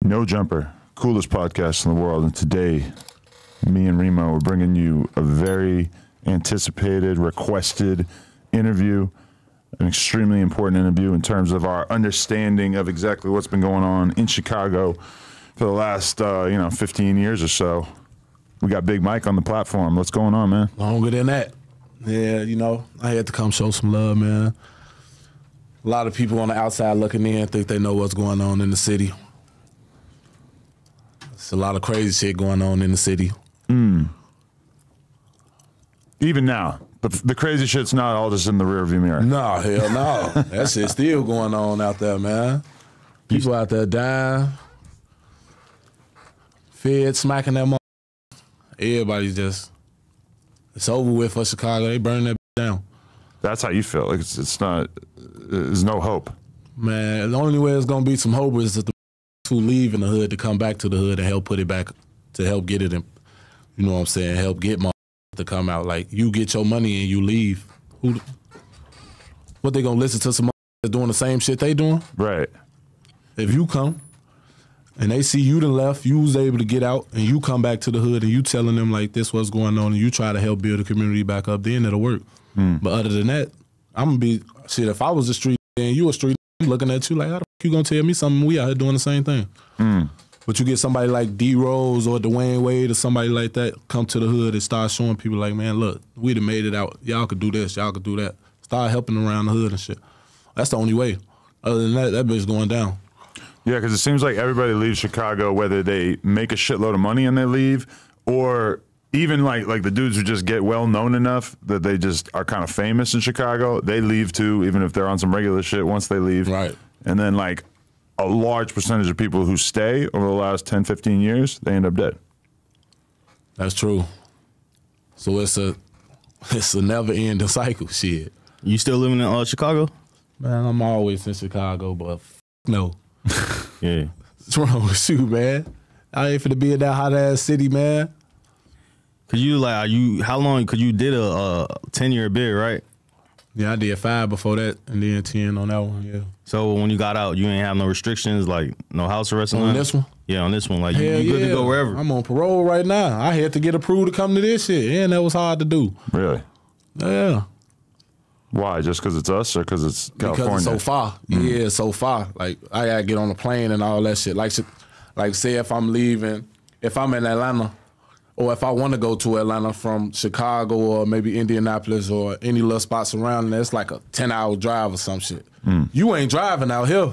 No Jumper, coolest podcast in the world. And today, me and Remo are bringing you a very anticipated, requested interview, an extremely important interview in terms of our understanding of exactly what's been going on in Chicago for the last, 15 years or so. We got Big Mike on the platform. What's going on, man? Longer than that. Yeah, I had to come show some love, man. A lot of people on the outside looking in think they know what's going on in the city. There's a lot of crazy shit going on in the city. Even now, the crazy shit's not all just in the rearview mirror. No, hell no. That shit's still going on out there, man. People out there dying. Fed smacking that mother. Everybody's just, it's over with for Chicago. They burn that down. That's how you feel. Like it's not, there's no hope. Man, the only way it's going to be some hope is that the who leave in the hood to come back to the hood and help put it back, to help get it in, you know what I'm saying, help get my to come out. Like, you get your money and you leave. What they going to listen to some that's doing the same shit they doing? Right. If you come and they see you done left, you was able to get out and you come back to the hood and you telling them like this what's going on and you try to help build the community back up, then it'll work. But other than that, I'm going to be, shit, if I was a street and you a street, I'm looking at you like, how the fuck you going to tell me something? We out here doing the same thing. But you get somebody like D Rose or Dwayne Wade or somebody like that come to the hood and start showing people like, man, look, we done made it out. Y'all could do this, y'all could do that. Start helping around the hood and shit. That's the only way. Other than that, that bitch going down. Yeah, because it seems like everybody leaves Chicago, whether they make a shitload of money and they leave, or even like the dudes who just get well known enough that they just are kind of famous in Chicago, they leave too, even if they're on some regular shit once they leave. Right. And then like a large percentage of people who stay over the last 10, 15 years, they end up dead. That's true. So it's a never ending cycle shit. You still living in Chicago? Man, I'm always in Chicago, but no. Yeah. What's wrong with you, man? I ain't finna be in that hot ass city, man. Cause how long? Cause you did a 10-year bid, right? Yeah, I did 5 before that, and then 10 on that one. Yeah. So when you got out, you ain't have no restrictions, like no house arrest On this one? Yeah, on this one, like you good to go wherever. I'm on parole right now. I had to get approved to come to this shit, and that was hard to do. Really? Yeah. Why? Just because it's us or because it's California? Because it's so far. Yeah, it's so far. Like, I gotta get on a plane and all that shit. Like say if I'm leaving, if I'm in Atlanta, or if I want to go to Atlanta from Chicago or maybe Indianapolis or any little spots around there, it's like a 10-hour drive or some shit. You ain't driving out here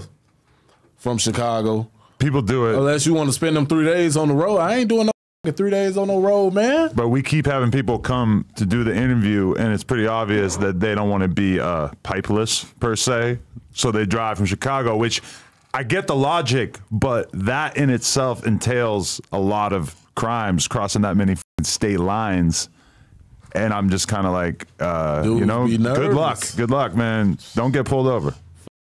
from Chicago. People do it. Unless you want to spend them 3 days on the road. I ain't doing no 3 days on the road, man. But we keep having people come to do the interview, and it's pretty obvious that they don't want to be pipeless, per se. So they drive from Chicago, which I get the logic, but that in itself entails a lot of crimes crossing that many state lines. And I'm just kind of like, good luck, man. Don't get pulled over.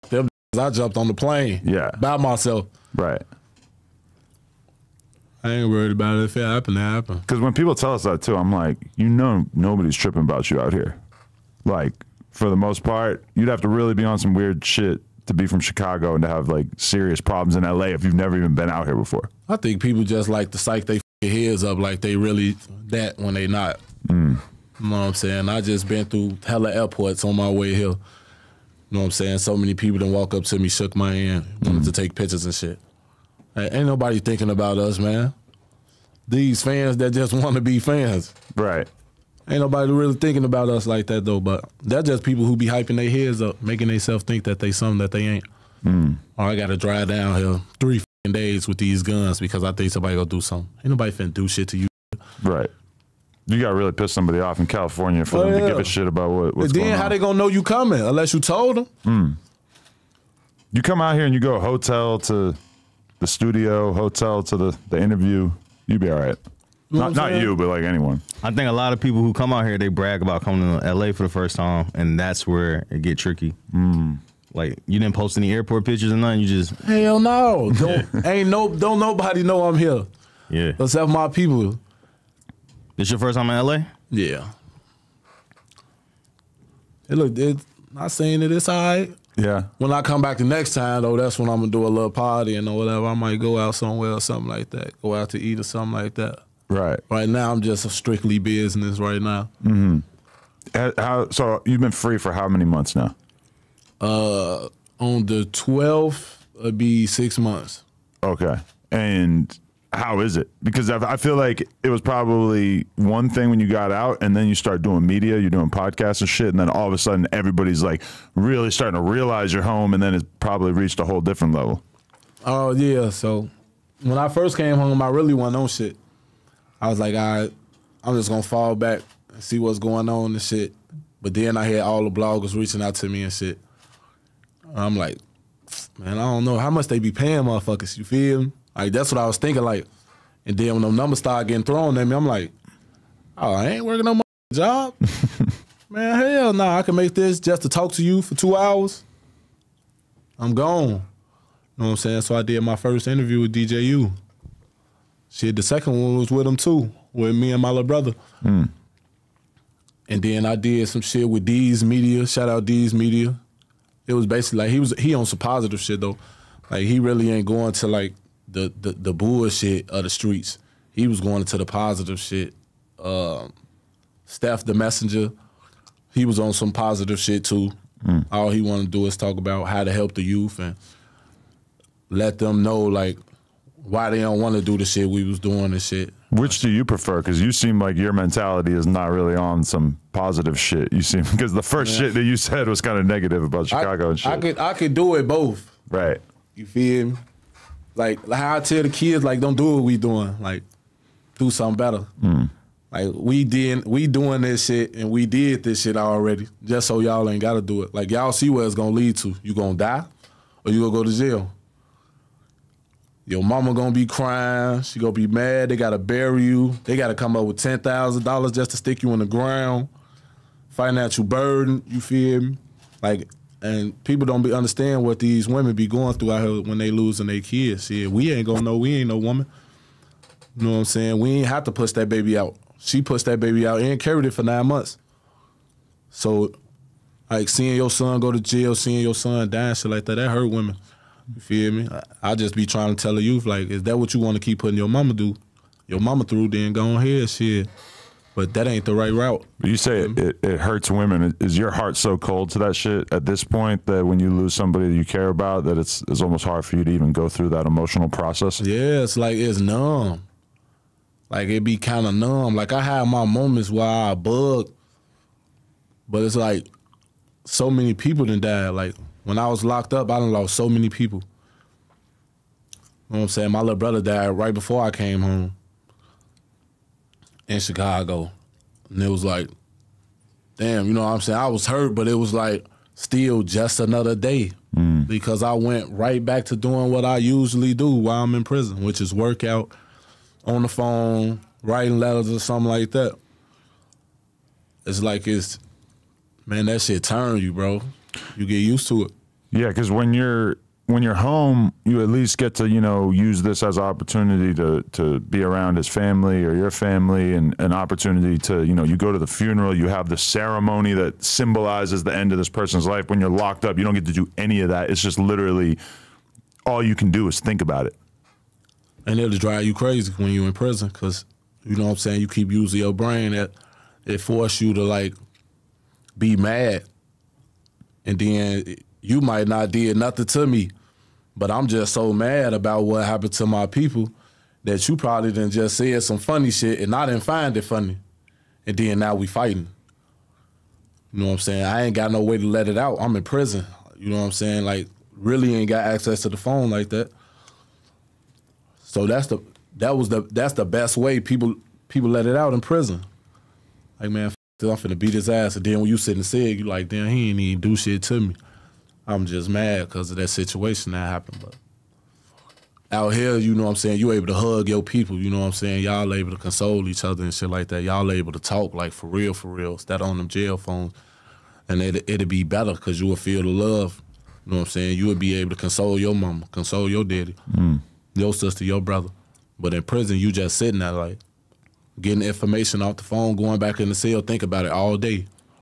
Them I jumped on the plane. Yeah. By myself. Right. I ain't worried about it. If it happen, it happen. Because when people tell us that too, I'm like, nobody's tripping about you out here. Like, for the most part, you'd have to really be on some weird shit to be from Chicago and to have like serious problems in LA if you've never even been out here before. I think people just like to psych their heads up like they really that when they not. You know what I'm saying? I just been through hella airports on my way here. You know what I'm saying? So many people done walk up to me, shook my hand, wanted to take pictures and shit. Hey, ain't nobody thinking about us, man. These fans that just want to be fans. Right. Ain't nobody really thinking about us like that, though. But they're just people who be hyping their heads up, making themselves think that they something that they ain't. Or I got to drive down here 3 days with these guns because I think somebody gonna do something. Ain't nobody finna do shit to you. Right. You got to really piss somebody off in California for them to give a shit about what's going on. Then how they gonna know you coming unless you told them? You come out here and you go hotel to the studio, hotel to the interview, you be all right. Not you, but like anyone. I think a lot of people who come out here, they brag about coming to LA for the first time, and that's where it get tricky. Like, you didn't post any airport pictures or nothing. You just hell no. Don't nobody know I'm here. Yeah. Except my people. This your first time in LA? Yeah. I seen it. It's all right. Yeah. When I come back the next time, though, that's when I'm going to do a little party and whatever. I might go out somewhere or something like that. Go out to eat or something like that. Right. Right now, I'm just strictly business right now. So you've been free for how many months now? On the 12th, it'll be 6 months. Okay. And how is it? Because I feel like it was probably one thing when you got out, and then you start doing media, you're doing podcasts and shit, and then all of a sudden everybody's like really starting to realize you're home, and then it's probably reached a whole different level. Oh, yeah. So when I first came home, I really wasn't on shit. I was like, I'm just going to fall back and see what's going on and shit. But then I had all the bloggers reaching out to me and shit. I'm like, man, I don't know how much they be paying motherfuckers, you feel me? Like, that's what I was thinking, like. And then when them numbers started getting thrown at me, I'm like, oh, I ain't working no more job? Man, hell no, I can make this just to talk to you for 2 hours. I'm gone. You know what I'm saying? So I did my first interview with DJU. Shit, the second one was with him too, with me and my little brother. And then I did some shit with D's Media. Shout out D's Media. It was basically like he on some positive shit though. Like he really ain't going to like the bullshit of the streets. He was going into the positive shit. Steph the Messenger, he was on some positive shit too. All he wanted to do is talk about how to help the youth and let them know like why they don't want to do the shit we was doing and shit. Which do you prefer? Because you seem like your mentality is not really on some positive shit. You seem because the first shit that you said was kind of negative about Chicago and shit. I could do it both. Right. You feel me? Like how I tell the kids, like don't do what we doing. Like do something better. Like we doing this shit and we did this shit already. Just so y'all ain't gotta do it. Like y'all see where it's gonna lead to. You gonna die or you gonna go to jail. Your mama gonna be crying. She gonna be mad. They gotta bury you. They gotta come up with $10,000 just to stick you in the ground. Financial burden. You feel me? Like, and people don't understand what these women be going through out here when they losing their kids. Shit, we ain't gonna know. We ain't no woman. You know what I'm saying? We ain't have to push that baby out. She pushed that baby out and carried it for 9 months. So, like seeing your son go to jail, seeing your son die, and shit like that hurt women. You feel me? I just be trying to tell the youth, like, is that what you want to keep putting your mama through, then go ahead, shit. But that ain't the right route. You say it hurts women. Is your heart so cold to that shit at this point that when you lose somebody that you care about, that it's almost hard for you to even go through that emotional process? Yeah, it's like it's numb. Like it be kind of numb. Like I have my moments where I bug, but it's like so many people done died. Like when I was locked up, I done lost so many people. You know what I'm saying? My little brother died right before I came home in Chicago. And it was like, damn, you know what I'm saying? I was hurt, but it was like still just another day because I went right back to doing what I usually do while I'm in prison, which is work out on the phone, writing letters or something like that. It's like man, that shit turn you, bro. You get used to it. Yeah, because when you're home, you at least get to, use this as an opportunity to be around his family or your family, and an opportunity to, you go to the funeral, you have the ceremony that symbolizes the end of this person's life. When you're locked up, you don't get to do any of that. It's just literally all you can do is think about it. And it'll drive you crazy when you're in prison because, you know what I'm saying, you keep using your brain. It force you to, like, be mad. And then you might not did nothing to me, but I'm just so mad about what happened to my people that you probably done just said some funny shit and I didn't find it funny. And then now we fighting. You know what I'm saying? I ain't got no way to let it out. I'm in prison. You know what I'm saying? Like, really ain't got access to the phone like that. So that's the best way people let it out in prison. Like, man, I'm finna beat his ass. And then when you sit and say it, you like, damn, he ain't even do shit to me. I'm just mad because of that situation that happened. But out here, you know what I'm saying, you able to hug your people, you know what I'm saying? Y'all able to console each other and shit like that. Y'all able to talk like for real, instead on them jail phones. And it'd be better because you would feel the love. You know what I'm saying? You would be able to console your mama, console your daddy, your sister, your brother. But in prison, you just sitting there like, getting information off the phone, going back in the cell, think about it all day.